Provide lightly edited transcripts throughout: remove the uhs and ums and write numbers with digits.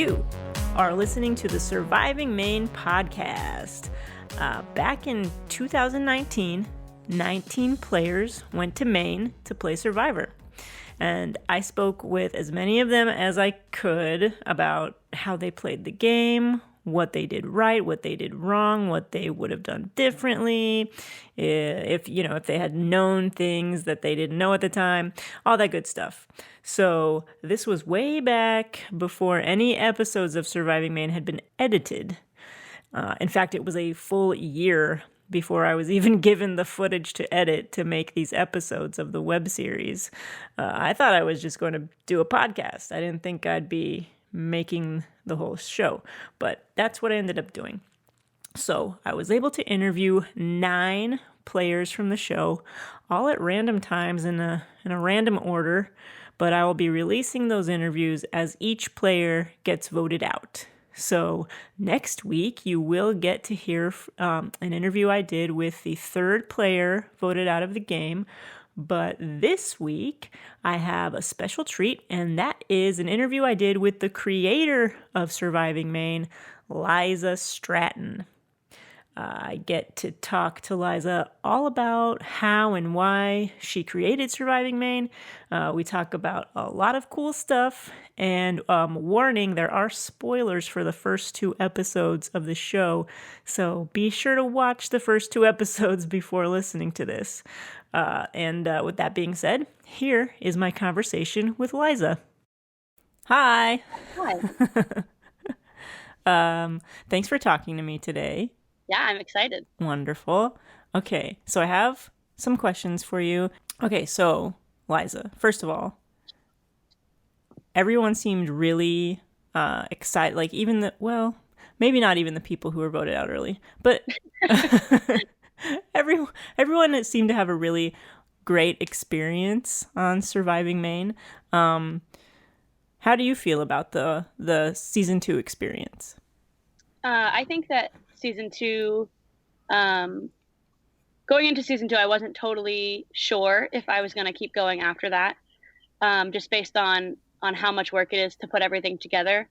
You are listening to the Surviving Maine podcast. Back in 2019, 19 players went to Maine to play Survivor. And I spoke with as many of them as I could about how they played the game, what they did right, what they did wrong, what they would have done differently, if they had known things that they didn't know at the time, all that good stuff. So this was way back before any episodes of Surviving Maine had been edited. In fact, it was a full year before I was even given the footage to edit to make these episodes of the web series. I thought I was just going to do a podcast. I didn't think I'd be making the whole show, but that's what I ended up doing. So I was able to interview 9 players from the show, all at random times in a random order, but I will be releasing those interviews as each player gets voted out. So next week, you will get to hear an interview I did with the 3rd player voted out of the game. But this week, I have a special treat, and that is an interview I did with the creator of Surviving Maine, Liza Stratton. I get to talk to Liza all about how and why she created Surviving Maine. We talk about a lot of cool stuff, and warning, there are spoilers for the first 2 episodes of the show, so be sure to watch the first 2 episodes before listening to this. And with that being said, here is my conversation with Liza. Hi. Hi. Thanks for talking to me today. Yeah, I'm excited. Wonderful. Okay, so I have some questions for you. Okay, so Liza, first of all, everyone seemed really excited, like maybe not even the people who were voted out early, but everyone seemed to have a really great experience on Surviving Maine. How do you feel about the season 2 experience? I think that season 2, going into season 2, I wasn't totally sure if I was going to keep going after that, just based on how much work it is to put everything together.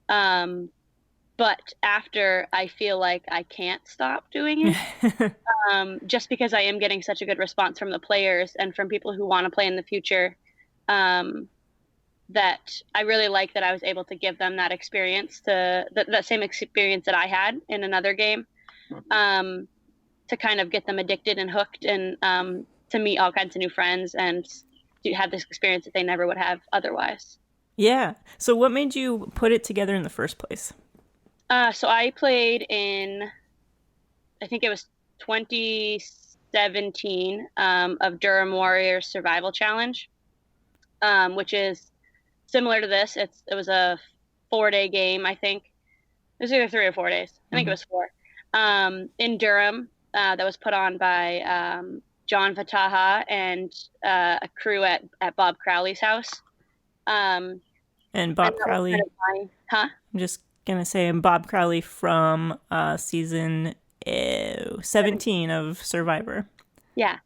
But after, I feel like I can't stop doing it, just because I am getting such a good response from the players and from people who want to play in the future, that I really like that I was able to give them that experience, that same experience that I had in another game, to kind of get them addicted and hooked, and to meet all kinds of new friends and to have this experience that they never would have otherwise. Yeah. So what made you put it together in the first place? So I played in, I think it was 2017, of Durham Warriors Survival Challenge, which is similar to this. It was a 4-day game, I think. It was either 3 or 4 days. I think it was 4. In Durham, that was put on by John Fataha and a crew at Bob Crowley's house. And Bob Crowley, I'm just going to say, Bob Crowley from season 17 of Survivor. Yeah.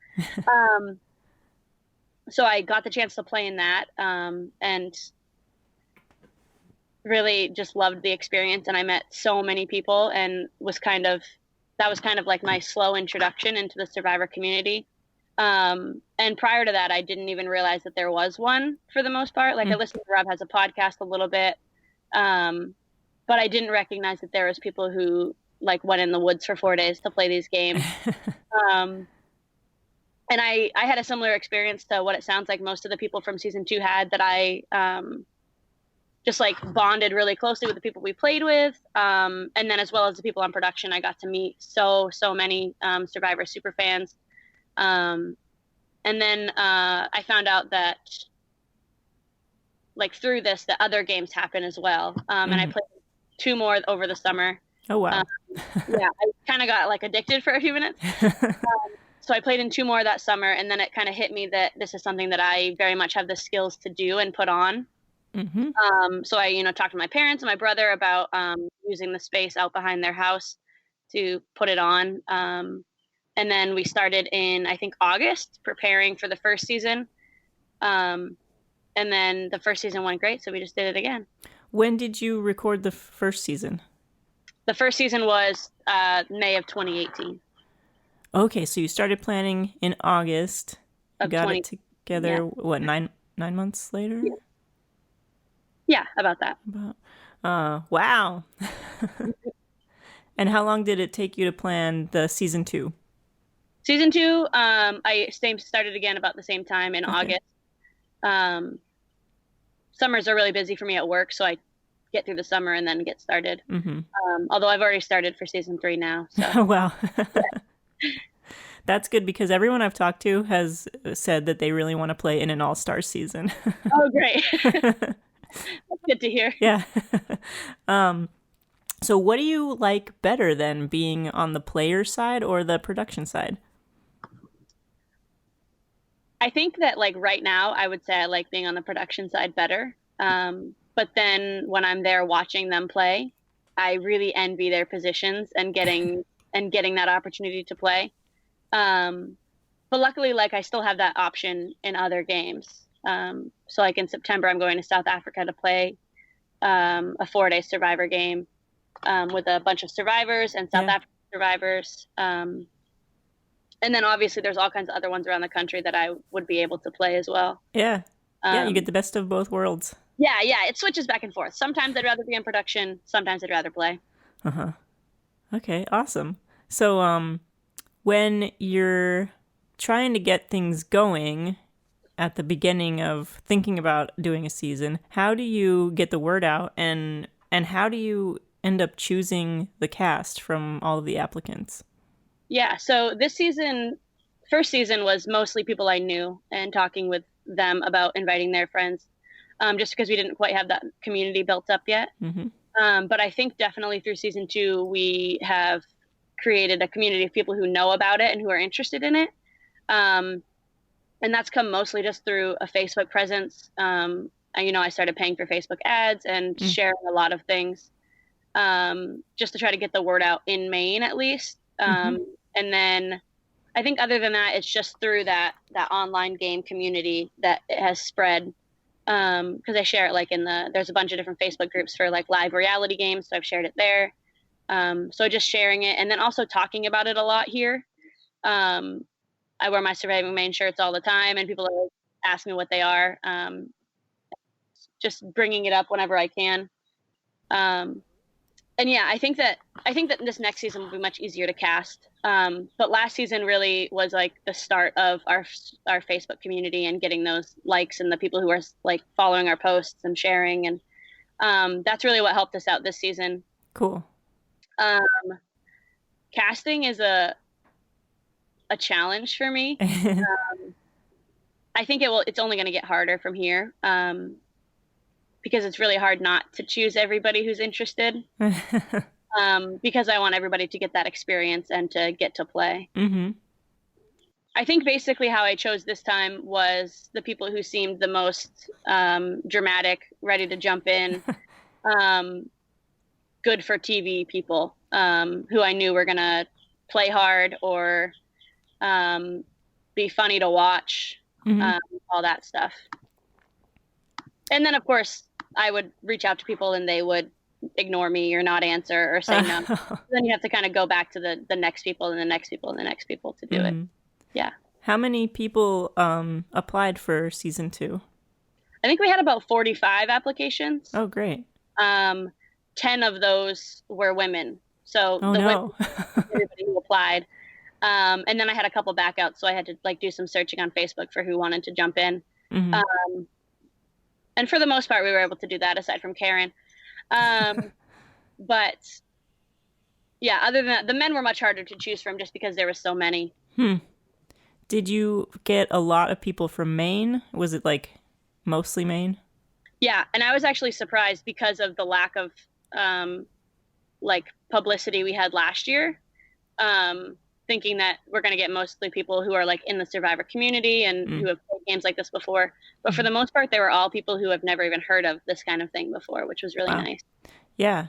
So I got the chance to play in that, and really just loved the experience, and I met so many people, and that was kind of like my slow introduction into the Survivor community. And prior to that, I didn't even realize that there was one, for the most part. Like, I listened to Rob has a podcast a little bit, but I didn't recognize that there was people who like went in the woods for 4 days to play these games. And I had a similar experience to what it sounds like most of the people from season 2 had, that I just like bonded really closely with the people we played with. And then as well as the people on production, I got to meet so many Survivor super fans. And then I found out that, like, through this, the other games happen as well. And I played 2 more over the summer. Oh, wow. Yeah, I kind of got like addicted for a few minutes. So I played in 2 more that summer, and then it kind of hit me that this is something that I very much have the skills to do and put on. So I, talked to my parents and my brother about using the space out behind their house to put it on. And then we started in, I think, August, preparing for the first season. And then the first season went great, so we just did it again. When did you record the first season? The first season was May of 2018. Okay, so you started planning in August. You got 20, it together, what, nine months later? Yeah, about that. Wow. And how long did it take you to plan the season 2? Season 2, I started again about the same time in August. Summers are really busy for me at work, so I get through the summer and then get started. Although I've already started for season 3 now. So. Wow. That's good because everyone I've talked to has said that they really want to play in an all-star season. Oh, great. That's good to hear. Yeah. So what do you like better than being on the player side or the production side? I think that like right now, I would say I like being on the production side better. But then when I'm there watching them play, I really envy their positions and getting that opportunity to play. But luckily, like I still have that option in other games. So like in September, I'm going to South Africa to play a 4-day Survivor game with a bunch of survivors and South African survivors. And then obviously there's all kinds of other ones around the country that I would be able to play as well. Yeah. You get the best of both worlds. Yeah, it switches back and forth. Sometimes I'd rather be in production. Sometimes I'd rather play. Okay, awesome. So when you're trying to get things going at the beginning of thinking about doing a season, how do you get the word out and how do you end up choosing the cast from all of the applicants? Yeah, so this season, first season was mostly people I knew and talking with them about inviting their friends, just because we didn't quite have that community built up yet. But I think definitely through season 2, we have created a community of people who know about it and who are interested in it. And that's come mostly just through a Facebook presence. I started paying for Facebook ads and sharing a lot of things just to try to get the word out in Maine, at least. And then I think other than that, it's just through that online game community that it has spread. Because I share it like there's a bunch of different Facebook groups for like live reality games. So I've shared it there. So just sharing it and then also talking about it a lot here. I wear my Surviving Maine shirts all the time and people always ask me what they are. Just bringing it up whenever I can. And yeah, I think that this next season will be much easier to cast. But last season really was like the start of our Facebook community and getting those likes and the people who are like following our posts and sharing. And that's really what helped us out this season. Cool. Casting is a challenge for me. I think it's only going to get harder from here. Because it's really hard not to choose everybody who's interested. Because I want everybody to get that experience and to get to play. I think basically how I chose this time was the people who seemed the most dramatic, ready to jump in, good for TV people who I knew were going to play hard or be funny to watch, all that stuff. And then, of course, I would reach out to people and they would ignore me or not answer or say no. Then you have to kind of go back to the next people and the next people and the next people to do it. Yeah. How many people applied for season 2? I think we had about 45 applications. Oh, great. 10 of those were women. So women, everybody who applied. And then I had a couple backouts, so I had to like do some searching on Facebook for who wanted to jump in. And for the most part, we were able to do that aside from Karen. But yeah, other than that, the men were much harder to choose from just because there were so many. Did you get a lot of people from Maine? Was it like mostly Maine? Yeah. And I was actually surprised because of the lack of like publicity we had last year. Thinking that we're going to get mostly people who are like in the Survivor community and who have played games like this before. But for the most part, they were all people who have never even heard of this kind of thing before, which was really nice. Yeah.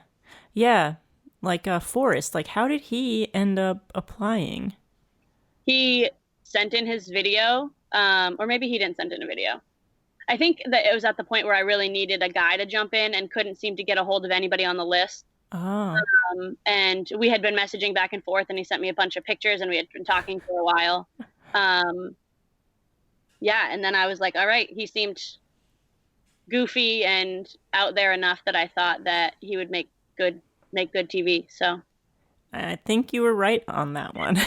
Yeah. Like Forrest, like how did he end up applying? He sent in his video, or maybe he didn't send in a video. I think that it was at the point where I really needed a guy to jump in and couldn't seem to get a hold of anybody on the list. Oh. And we had been messaging back and forth, and he sent me a bunch of pictures, and we had been talking for a while. Yeah, and then I was like, all right, he seemed goofy and out there enough that I thought that he would make good TV. So I think you were right on that one.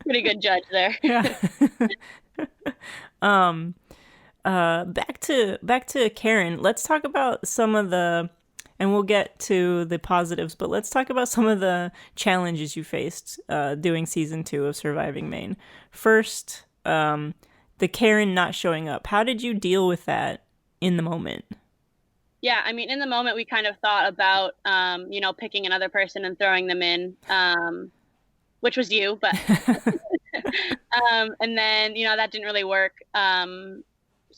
pretty good judge there. Yeah. Back to Karen. Let's talk about some of the, and we'll get to the positives, but let's talk about some of the challenges you faced doing season 2 of Surviving Maine. First, the Karen not showing up. How did you deal with that in the moment? Yeah, I mean, in the moment, we kind of thought about, picking another person and throwing them in, which was you, but, and then, that didn't really work.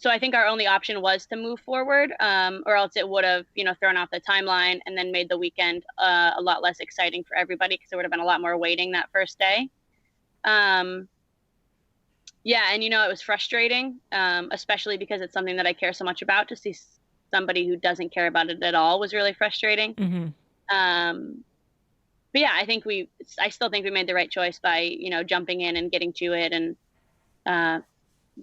So I think our only option was to move forward, or else it would have, thrown off the timeline and then made the weekend a lot less exciting for everybody, because there would have been a lot more waiting that first day. Yeah, and it was frustrating, especially because it's something that I care so much about. To see somebody who doesn't care about it at all was really frustrating. Mm-hmm. But yeah, I still think we made the right choice by, jumping in and getting to it and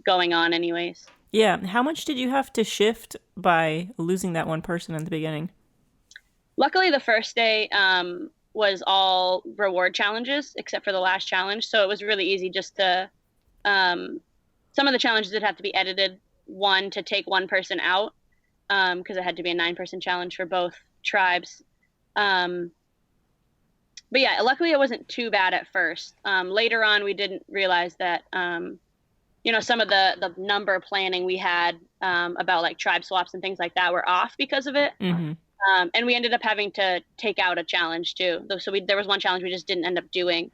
going on anyways. Yeah. How much did you have to shift by losing that one person in the beginning? Luckily, the first day was all reward challenges, except for the last challenge. So it was really easy just to, some of the challenges did have to be edited, one, to take one person out, because it had to be a 9-person challenge for both tribes. But yeah, luckily it wasn't too bad at first. Later on, we didn't realize that, some of the number planning we had about like tribe swaps and things like that were off because of it. Mm-hmm. And we ended up having to take out a challenge too. So there was one challenge we just didn't end up doing.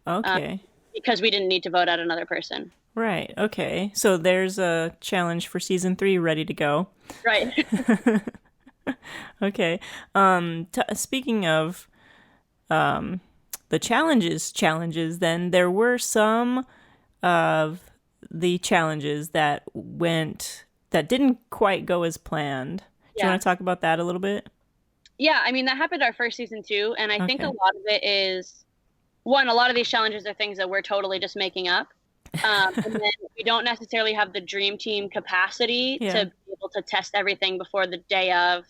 Okay. Because we didn't need to vote out another person. Right. Okay. So there's a challenge for season 3 ready to go. Right. Okay. Speaking of the challenges, then there were some of the challenges that didn't quite go as planned. Do you want to talk about that a little bit? Yeah, I mean, that happened our first season too, and I think a lot of it is, one, a lot of these challenges are things that we're totally just making up. And then we don't necessarily have the dream team capacity to be able to test everything before the day of.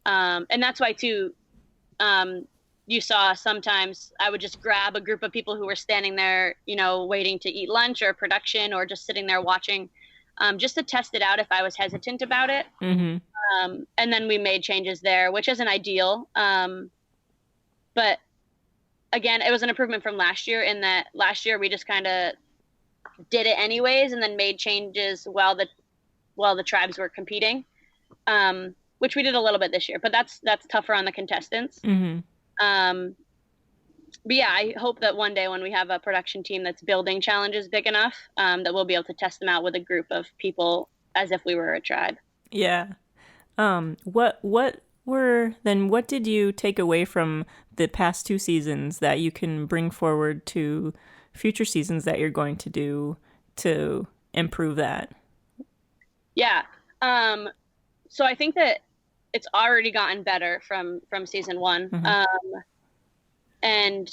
And that's why too, you saw sometimes I would just grab a group of people who were standing there, waiting to eat lunch or production, or just sitting there watching, just to test it out if I was hesitant about it. Mm-hmm. And then we made changes there, which isn't ideal. But again, it was an improvement from last year, in that last year we just kind of did it anyways and then made changes while the tribes were competing, which we did a little bit this year, but that's tougher on the contestants. Mm-hmm. But yeah, I hope that one day when we have a production team that's building challenges big enough, that we'll be able to test them out with a group of people as if we were a tribe. Yeah. What did you take away from the past 2 seasons that you can bring forward to future seasons that you're going to do to improve that? Yeah. So I think that it's already gotten better from season 1. Mm-hmm. And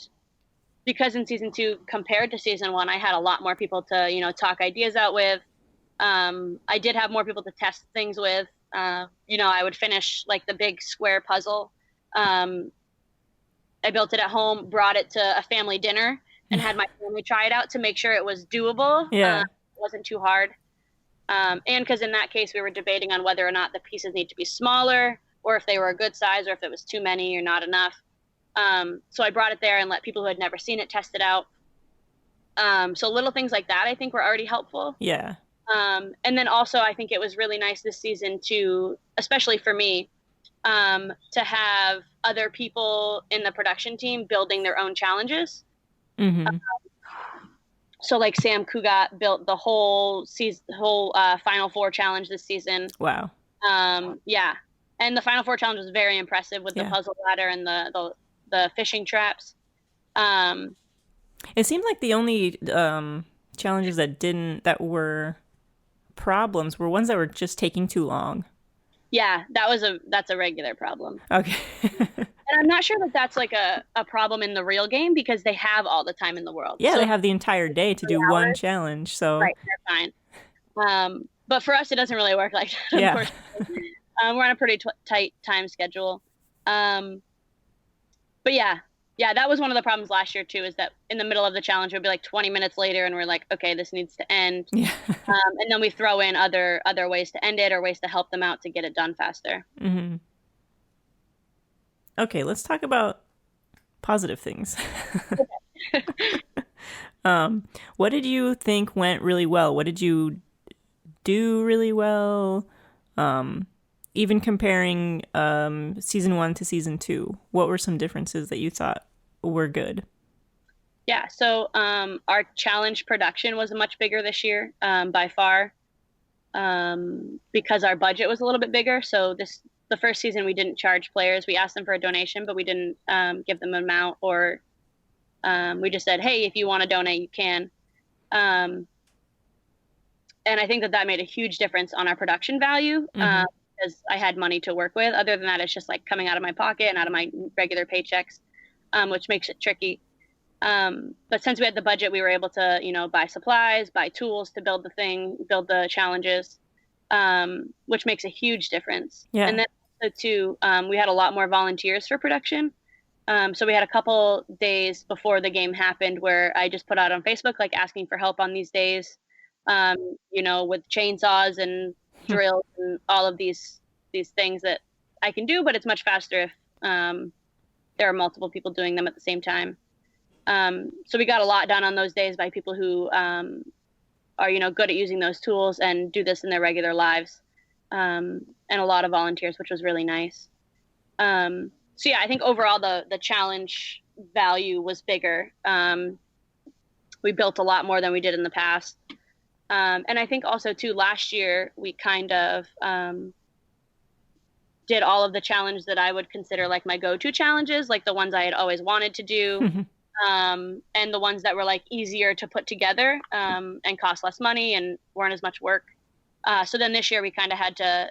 because in season 2 compared to season 1, I had a lot more people to, talk ideas out with. I did have more people to test things with. I would finish like the big square puzzle. I built it at home, brought it to a family dinner, and had my family try it out to make sure it was doable. Yeah. It wasn't too hard. And because in that case, we were debating on whether or not the pieces need to be smaller, or if they were a good size, or if it was too many or not enough. So I brought it there and let people who had never seen it test it out. So little things like that, I think, were already helpful. Yeah. And then also, I think it was really nice this season to, especially for me, to have other people in the production team building their own challenges. Mm-hmm. So like Sam Kugat built the whole Final Four challenge this season. Wow. Yeah. And the Final Four challenge was very impressive with the puzzle ladder and the fishing traps. It seemed like the only challenges that were problems were ones that were just taking too long. Yeah, that's a regular problem. Okay. And I'm not sure that that's like a problem in the real game because they have all the time in the world. Yeah, So they have the entire day to do one challenge, so... Right, they're fine. But for us, it doesn't really work like that, Yeah. unfortunately. We're on a pretty tight time schedule. But yeah, that was one of the problems last year too, is that in the middle of the challenge, it would be like 20 minutes later and we're like, okay, this needs to end. Yeah. And then we throw in other ways to end it or ways to help them out to get it done faster. Mm-hmm. Okay, let's talk about positive things. What did you think went really well? What did you do really well? Even comparing season 1 to season 2, what were some differences that you thought were good? Yeah, so our challenge production was much bigger this year, by far, because our budget was a little bit bigger. So the first season we didn't charge players. We asked them for a donation, but we didn't give them an amount, or we just said, hey, if you want to donate, you can. And I think that made a huge difference on our production value, because I had money to work with. Other than that, it's just like coming out of my pocket and out of my regular paychecks, which makes it tricky. But since we had the budget, we were able to, buy supplies, buy tools to build build the challenges, which makes a huge difference. Yeah. And then also too, we had a lot more volunteers for production. So we had a couple days before the game happened where I just put out on Facebook, like asking for help on these days, with chainsaws and drills and all of these things that I can do, but it's much faster if there are multiple people doing them at the same time. So we got a lot done on those days by people who are, good at using those tools and do this in their regular lives, and a lot of volunteers, which was really nice. So yeah, I think overall the challenge value was bigger. We built a lot more than we did in the past. And I think also too, last year we kind of did all of the challenges that I would consider like my go-to challenges, like the ones I had always wanted to do. And the ones that were like easier to put together, and cost less money and weren't as much work. So then this year we kind of had to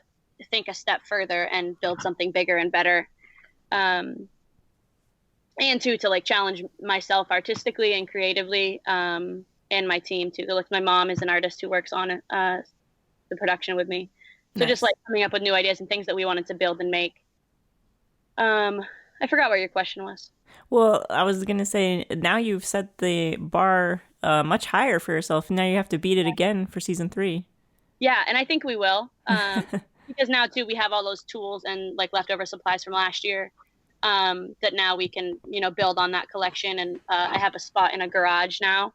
think a step further and build something bigger and better. And to like challenge myself artistically and creatively, and my team too. Like my mom is an artist who works on the production with me. So Nice. just like coming up with new ideas and things that we wanted to build and make. I forgot what your question was. Well, I was going to say, now you've set the bar much higher for yourself. Now you have to beat it again for season 3. Yeah, and I think we will. Because now, too, we have all those tools and like leftover supplies from last year, that now we can, build on that collection. And I have a spot in a garage now,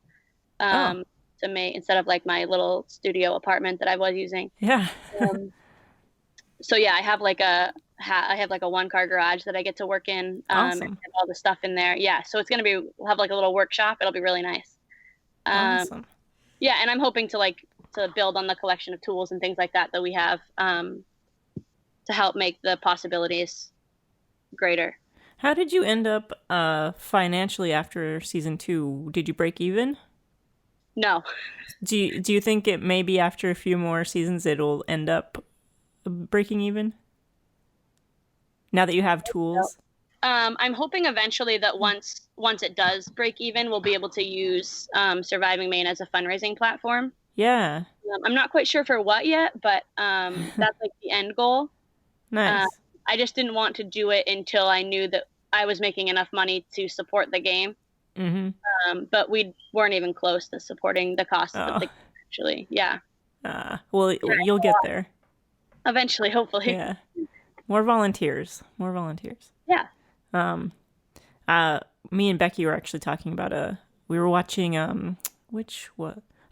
to make, instead of like my little studio apartment that I was using. Yeah. So yeah, I have like a 1-car garage that I get to work in, Awesome. and have all the stuff in there. Yeah, so we'll have like a little workshop. It'll be really nice. Awesome. Yeah, and I'm hoping to build on the collection of tools and things like that we have, to help make the possibilities greater. How did you end up financially after season 2? Did you break even? No. Do you think it maybe after a few more seasons it'll end up breaking even? Now that you have tools? I'm hoping eventually that once it does break even, we'll be able to use Surviving Maine as a fundraising platform. Yeah. I'm not quite sure for what yet, but that's like the end goal. Nice. I just didn't want to do it until I knew that I was making enough money to support the game. Mm-hmm. But we weren't even close to supporting the cost of the game, actually. Yeah. Well, you'll get there. Eventually, hopefully. Yeah. More volunteers. Yeah. Me and Becky were actually talking about we were watching I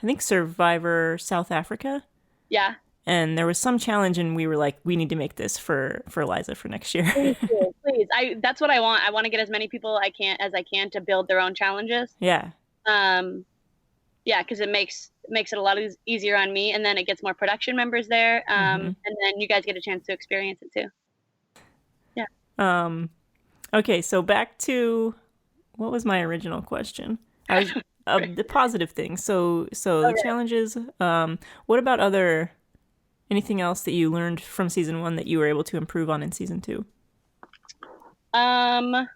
think Survivor South Africa. Yeah. And there was some challenge and we were like, we need to make this for Liza for next year. Please. That's what I want. I want to get as many people as I can to build their own challenges. Yeah. Yeah, because it makes it a lot easier on me, and then it gets more production members there, and then you guys get a chance to experience it too. Yeah. Okay, so back to what was my original question? the positive things. So the Okay. challenges. What about anything else that you learned from season 1 that you were able to improve on in season 2? Um,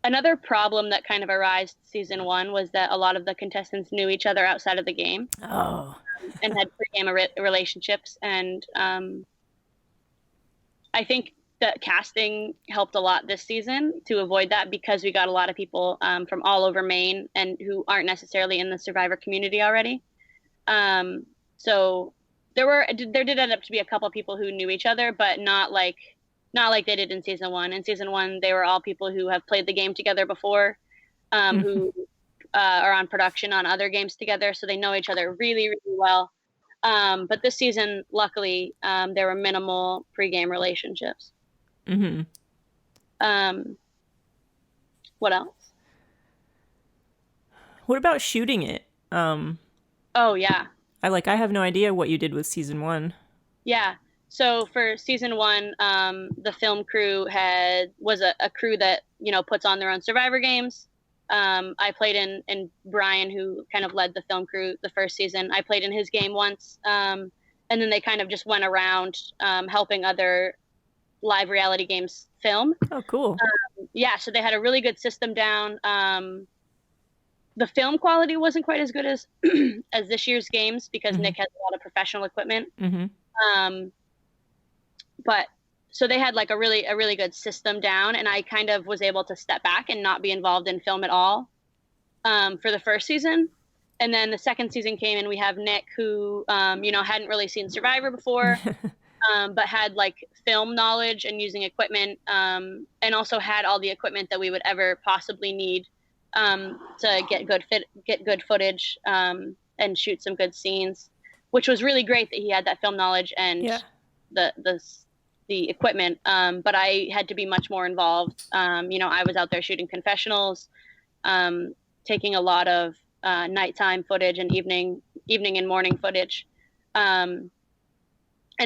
Another problem that kind of arose season 1 was that a lot of the contestants knew each other outside of the game Oh. and had pre-game relationships. And I think that casting helped a lot this season to avoid that because we got a lot of people from all over Maine and who aren't necessarily in the Survivor community already. So there did end up to be a couple of people who knew each other, but not like they did in season 1. In season 1, they were all people who have played the game together before, who are on production on other games together, so they know each other really, really well. But this season, luckily, there were minimal pre-game relationships. Mm-hmm. What else? What about shooting it? Oh yeah, I have no idea what you did with season 1. yeah. So for season 1, the film crew was a crew that puts on their own Survivor games. I played in Brian, who kind of led the film crew the first season. I played in his game once, and then they kind of just went around helping other live reality games film. Oh, cool. Yeah, so they had a really good system down. The film quality wasn't quite as good as as this year's games because Nick has a lot of professional equipment. But so they had like a really good system down, and I kind of was able to step back and not be involved in film at all for the first season. And then the second season came, and we have Nick, who hadn't really seen Survivor before, but had like film knowledge and using equipment, and also had all the equipment that we would ever possibly need to get good footage and shoot some good scenes, which was really great that he had that film knowledge and the equipment. But I had to be much more involved. I was out there shooting confessionals, taking a lot of nighttime footage and evening and morning footage. And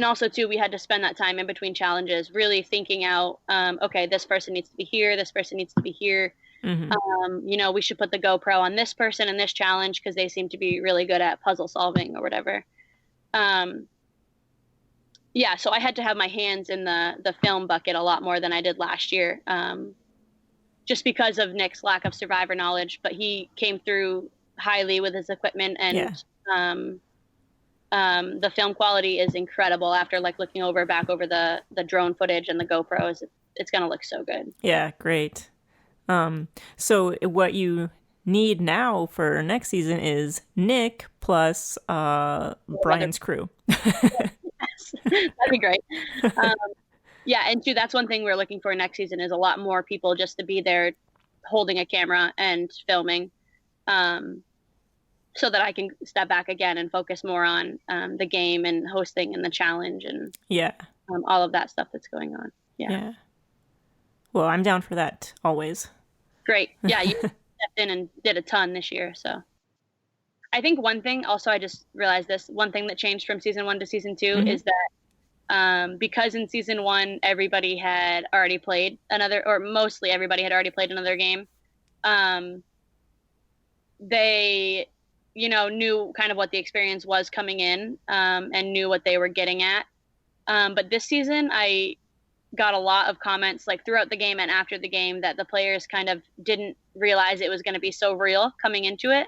also too, we had to spend that time in between challenges, really thinking out, okay, this person needs to be here. This person needs to be here. We should put the GoPro on this person in this challenge because they seem to be really good at puzzle solving or whatever. Yeah, so I had to have my hands in the film bucket a lot more than I did last year, just because of Nick's lack of Survivor knowledge. But he came through highly with his equipment, and the film quality is incredible. After like looking back over the drone footage and the GoPros, it's gonna look so good. Yeah, great. So what you need now for next season is Nick plus Brian's crew. That'd be great. Yeah, and too, that's one thing we're looking for next season is a lot more people just to be there holding a camera and filming, so that I can step back again and focus more on the game and hosting and the challenge and all of that stuff that's going on. Yeah. Well, I'm down for that always. Great. Yeah, you stepped in and did a ton this year, so. I think one thing, also I just realized this, one thing that changed from season 1 to season 2 is that because in season 1 everybody had already played mostly everybody had already played another game, they knew kind of what the experience was coming in, and knew what they were getting at. But this season I got a lot of comments like throughout the game and after the game that the players kind of didn't realize it was going to be so real coming into it,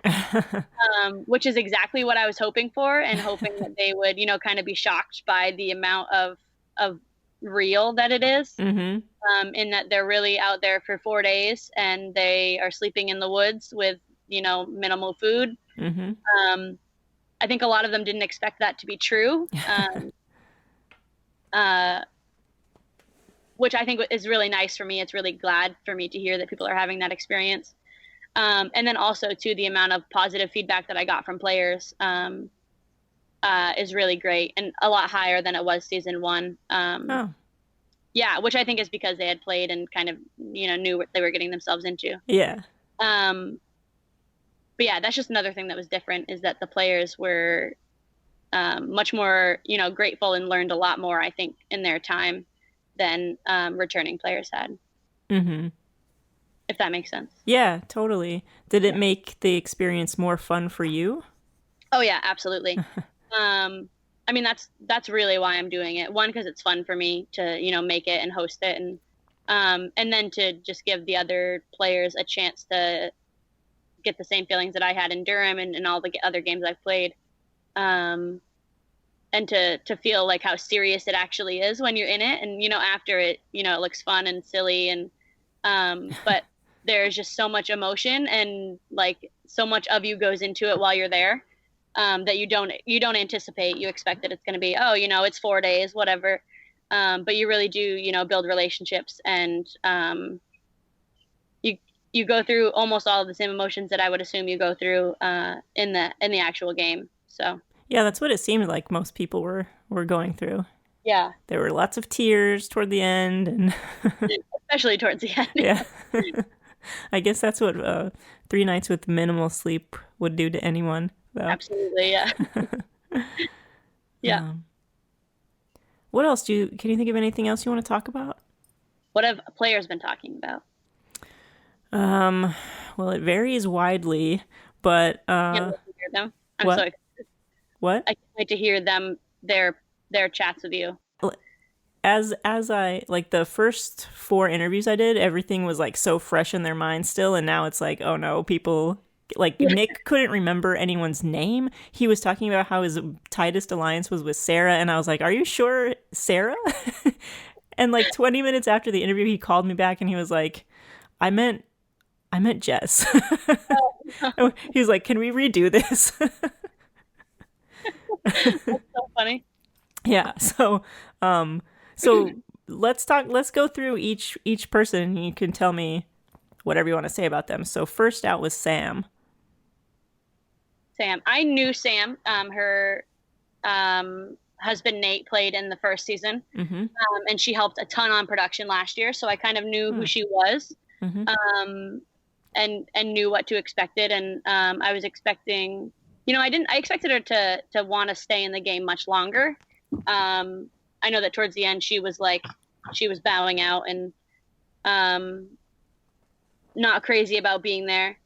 which is exactly what I was hoping for, and hoping that they would, kind of be shocked by the amount of real that it is, in that they're really out there for 4 days and they are sleeping in the woods with, minimal food. I think a lot of them didn't expect that to be true. Which I think is really nice for me. It's really glad for me to hear that people are having that experience. And then also, too, the amount of positive feedback that I got from players is really great and a lot higher than it was season 1. Yeah, which I think is because they had played and kind of, knew what they were getting themselves into. Yeah. But yeah, that's just another thing that was different is that the players were much more, grateful and learned a lot more, I think, in their time than returning players had. if that makes sense. Yeah, totally. Did it make the experience more fun for you? Oh yeah, absolutely. I mean, that's really why I'm doing it. One, because it's fun for me to, make it and host it, and then to just give the other players a chance to get the same feelings that I had in Durham and all the other games I've played. And to feel like how serious it actually is when you're in it. And, after it, it looks fun and silly but there's just so much emotion and like so much of you goes into it while you're there. That you don't anticipate. You expect that it's going to be, it's 4 days, whatever. But you really do, build relationships, and you go through almost all of the same emotions that I would assume you go through in the actual game. So yeah, that's what it seemed like most people were going through. Yeah, there were lots of tears toward the end, and especially towards the end. Yeah. I guess that's what 3 nights with minimal sleep would do to anyone. So. Absolutely, yeah. Yeah. What else can you think of anything else you want to talk about? What have players been talking about? Well, it varies widely, but can't wait to hear them. I'm what? so excited. What? I can't wait to hear their chats with you. As I like the first 4 interviews I did, everything was like so fresh in their mind still, and now it's like, oh no, people like Nick couldn't remember anyone's name. He was talking about how his tightest alliance was with Sarah, and I was like, are you sure Sarah? And like 20 minutes after the interview, he called me back and he was like, I meant Jess. Oh. He was like, can we redo this? That's so funny. Yeah. So let's go through each person, and you can tell me whatever you want to say about them. So first out was Sam. I knew Sam. Her husband Nate played in the first season, and she helped a ton on production last year. So I kind of knew who she was, and knew what to expect. And I was expecting, I expected her to want to stay in the game much longer. I know that towards the end she was bowing out and not crazy about being there.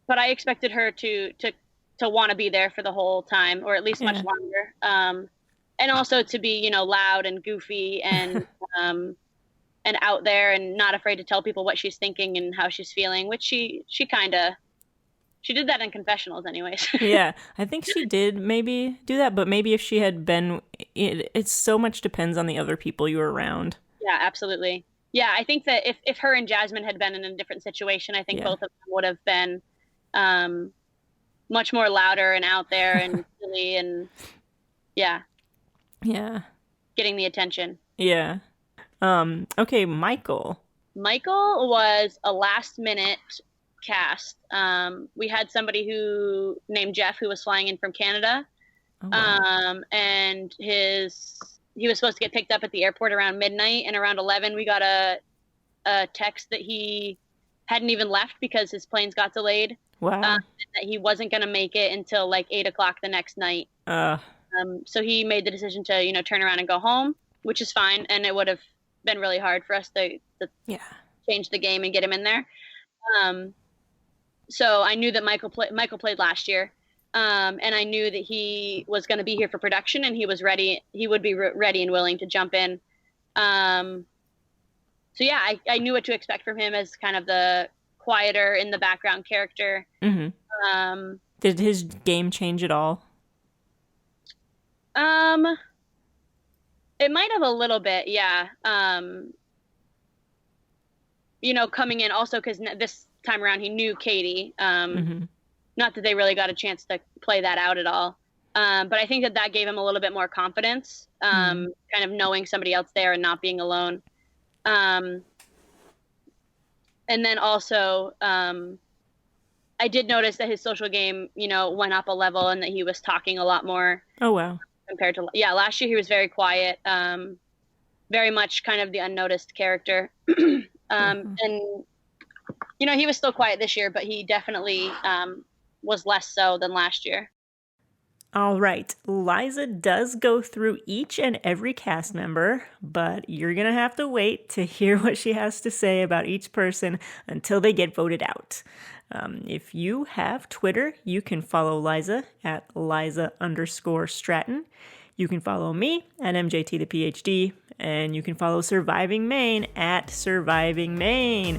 But I expected her to want to be there for the whole time, or at least much longer. And also to be, loud and goofy and and out there and not afraid to tell people what she's thinking and how she's feeling, which she did that in confessionals anyways. Yeah, I think she did maybe do that, but maybe if she had been, it's so much depends on the other people you were around. Yeah, absolutely. Yeah, I think that if her and Jasmine had been in a different situation, I think both of them would have been much more louder and out there and silly and getting the attention. Yeah. Okay, Michael. Michael was a last minute cast. We had somebody named Jeff who was flying in from Canada. Oh, wow. And he was supposed to get picked up at the airport around midnight, and around 11 we got a text that he hadn't even left because his planes got delayed. Wow. That he wasn't going to make it until like 8:00 the next night. So he made the decision to, turn around and go home, which is fine. And it would have been really hard for us to change the game and get him in there. So I knew that Michael played last year. And I knew that he was going to be here for production, and he was ready. He would be ready and willing to jump in. So yeah, I knew what to expect from him as kind of the quieter in the background character. Mm-hmm. Did his game change at all? It might have a little bit, yeah. Coming in also because this time around he knew Katie. Not that they really got a chance to play that out at all. But I think that gave him a little bit more confidence, kind of knowing somebody else there and not being alone. And then also, I did notice that his social game, went up a level, and that he was talking a lot more. Oh, wow. Compared to, last year he was very quiet, very much kind of the unnoticed character. And, he was still quiet this year, but he definitely was less so than last year. All right, Liza does go through each and every cast member, but you're going to have to wait to hear what she has to say about each person until they get voted out. If you have Twitter, you can follow Liza at Liza_Stratton. You can follow me at MJT the PhD, and you can follow Surviving Maine at Surviving Maine.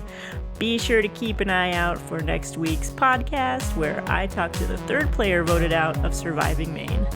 Be sure to keep an eye out for next week's podcast where I talk to the third player voted out of Surviving Maine.